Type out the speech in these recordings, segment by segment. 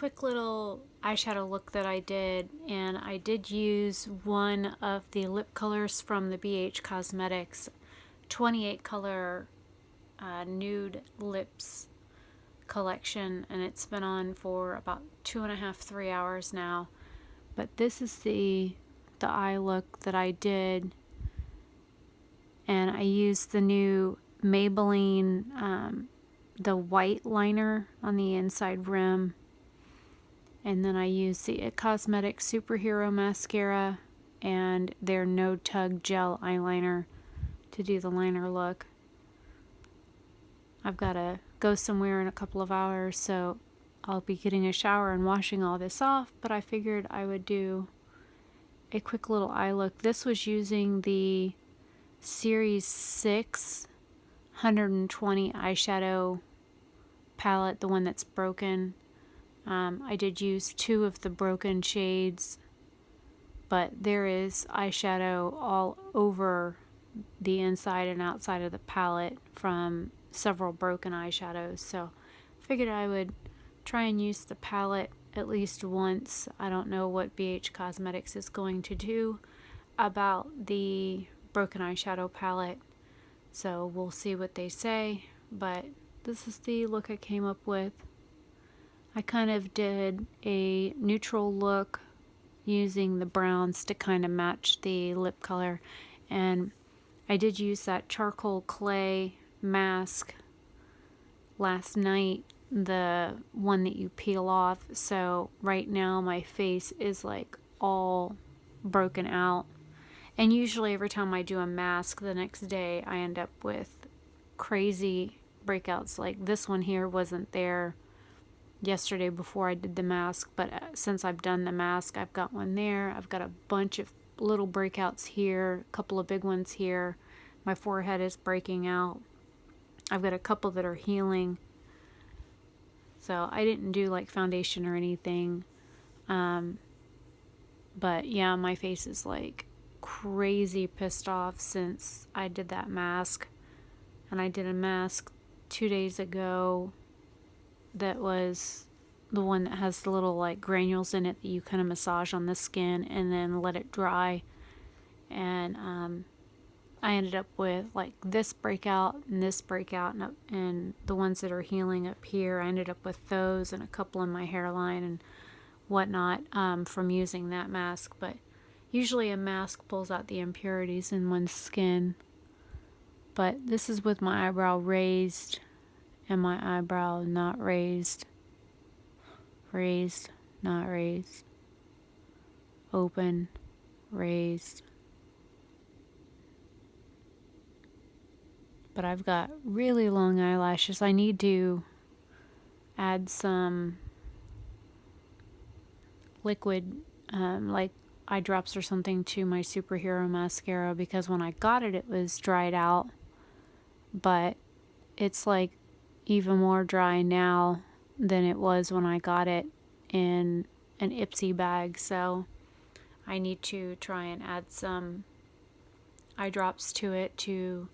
quick little eyeshadow look that I did, and I did use one of the lip colors from the BH Cosmetics 28 color nude lips collection, and it's been on for about 2.5–3 hours now. But this is the eye look that I did, and I used the new Maybelline the white liner on the inside rim, and then I used the It Cosmetics Superhero Mascara and their No Tug Gel Eyeliner to do the liner look. I've got to go somewhere in a couple of hours, so I'll be getting a shower and washing all this off, but I figured I would do a quick little eye look. This was using the Series 6 120 eyeshadow palette, the one that's broken. I did use 2 of the broken shades, but there is eyeshadow all over the inside and outside of the palette from several broken eyeshadows, so I figured I would try and use the palette at least once. I don't know what BH Cosmetics is going to do about the broken eyeshadow palette, so we'll see what they say, but this is the look I came up with. I kind of did a neutral look using the browns to kind of match the lip color, and I did use that charcoal clay mask last night, the one that you peel off, so right now my face is like all broken out, and usually every time I do a mask the next day I end up with crazy breakouts. Like this one here wasn't there yesterday before I did the mask, but since I've done the mask I've got one there. I've got a bunch of little breakouts here, a couple of big ones here. My forehead is breaking out. I've got a couple that are healing. So I didn't do like foundation or anything, but yeah, my face is like crazy pissed off since I did that mask. And I did a mask 2 days ago that was the one that has the little like granules in it that you kind of massage on the skin and then let it dry, and I ended up with like this breakout and this breakout, and the ones that are healing up here, I ended up with those and a couple in my hairline and whatnot from using that mask. But usually a mask pulls out the impurities in one's skin, but this is with my eyebrow raised and my eyebrow not raised, raised, not raised, open, raised. But I've got really long eyelashes. I need to add some liquid, like eye drops or something, to my Superhero Mascara, because when I got it, it was dried out, but it's like even more dry now than it was when I got it in an Ipsy bag, so I need to try and add some eye drops to it to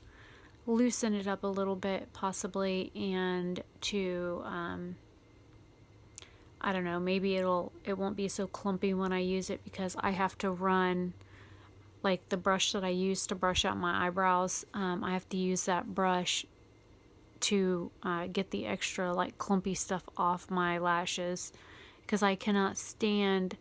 loosen it up a little bit possibly, and to I don't know, maybe it won't be so clumpy when I use it, because I have to run like the brush that I use to brush out my eyebrows. I have to use that brush to get the extra like clumpy stuff off my lashes, because I cannot stand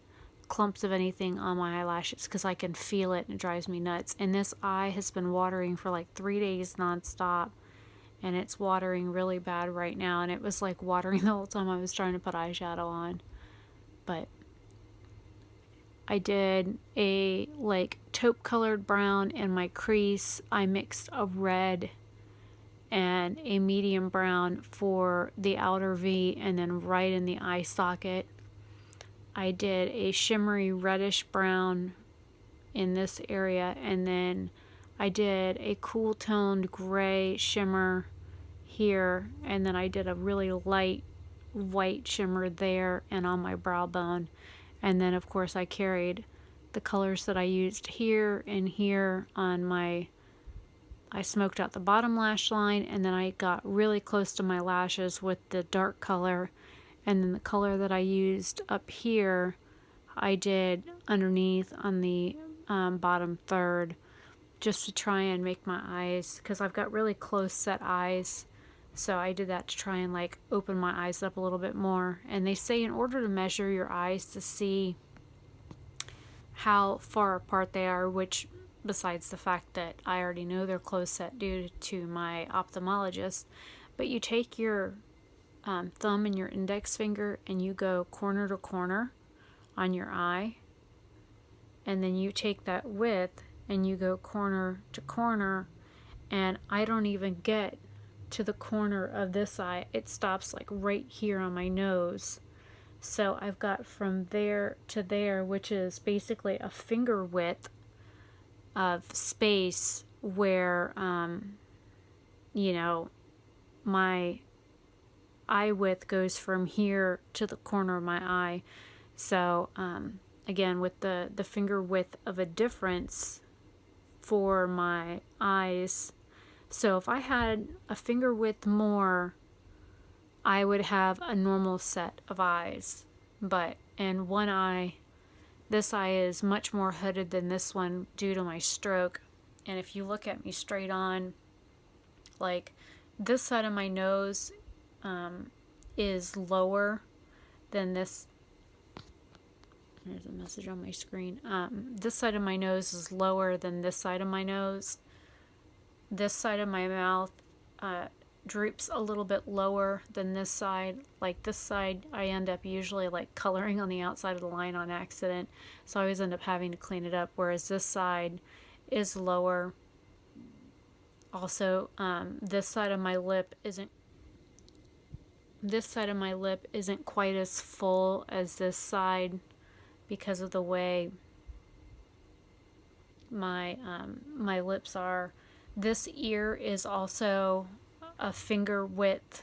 clumps of anything on my eyelashes because I can feel it and it drives me nuts. And this eye has been watering for like 3 days nonstop, and it's watering really bad right now, and it was like watering the whole time I was trying to put eyeshadow on. But I did a like taupe colored brown in my crease. I mixed a red and a medium brown for the outer V, and then right in the eye socket I did a shimmery reddish brown in this area, and then I did a cool toned gray shimmer here, and then I did a really light white shimmer there and on my brow bone. And then of course I carried the colors that I used here and here on my, I smoked out the bottom lash line, and then I got really close to my lashes with the dark color, And then the color that I used up here, I did underneath on the bottom third, just to try and make my eyes, because I've got really close set eyes. So I did that to try and like open my eyes up a little bit more. And they say in order to measure your eyes to see how far apart they are, which besides the fact that I already know they're close set due to my ophthalmologist, but you take your thumb and your index finger and you go corner to corner on your eye, and then you take that width and you go corner to corner, and I don't even get to the corner of this eye. It stops like right here on my nose. So I've got from there to there, which is basically a finger width of space where, you know, my eye width goes from here to the corner of my eye. So, again, with the finger width of a difference for my eyes. So if I had a finger width more, I would have a normal set of eyes. But in one eye, this eye is much more hooded than this one due to my stroke. And if you look at me straight on, like this side of my nose is lower than this. There's a message on my screen. This side of my nose is lower than this side of my nose. This side of my mouth droops a little bit lower than this side. Like this side, I end up usually like coloring on the outside of the line on accident, so I always end up having to clean it up, whereas this side is lower. Also, this side of my lip isn't quite as full as this side because of the way my my lips are. This ear is also a finger width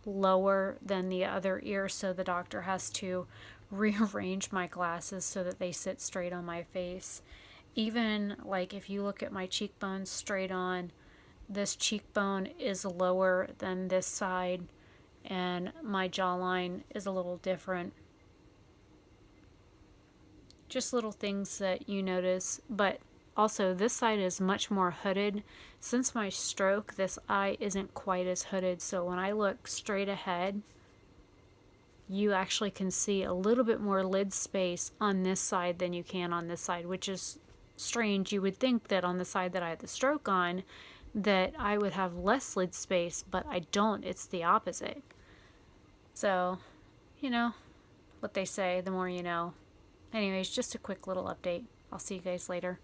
lower than the other ear, so the doctor has to rearrange my glasses so that they sit straight on my face. Even like if you look at my cheekbones straight on, this cheekbone is lower than this side, and my jawline is a little different. Just little things that you notice, but also this side is much more hooded. Since my stroke, this eye isn't quite as hooded, so when I look straight ahead, you actually can see a little bit more lid space on this side than you can on this side, which is strange. You would think that on the side that I had the stroke on, that I would have less lid space, but I don't. It's the opposite. So, you know, what they say, the more you know. Anyways, just a quick little update. I'll see you guys later.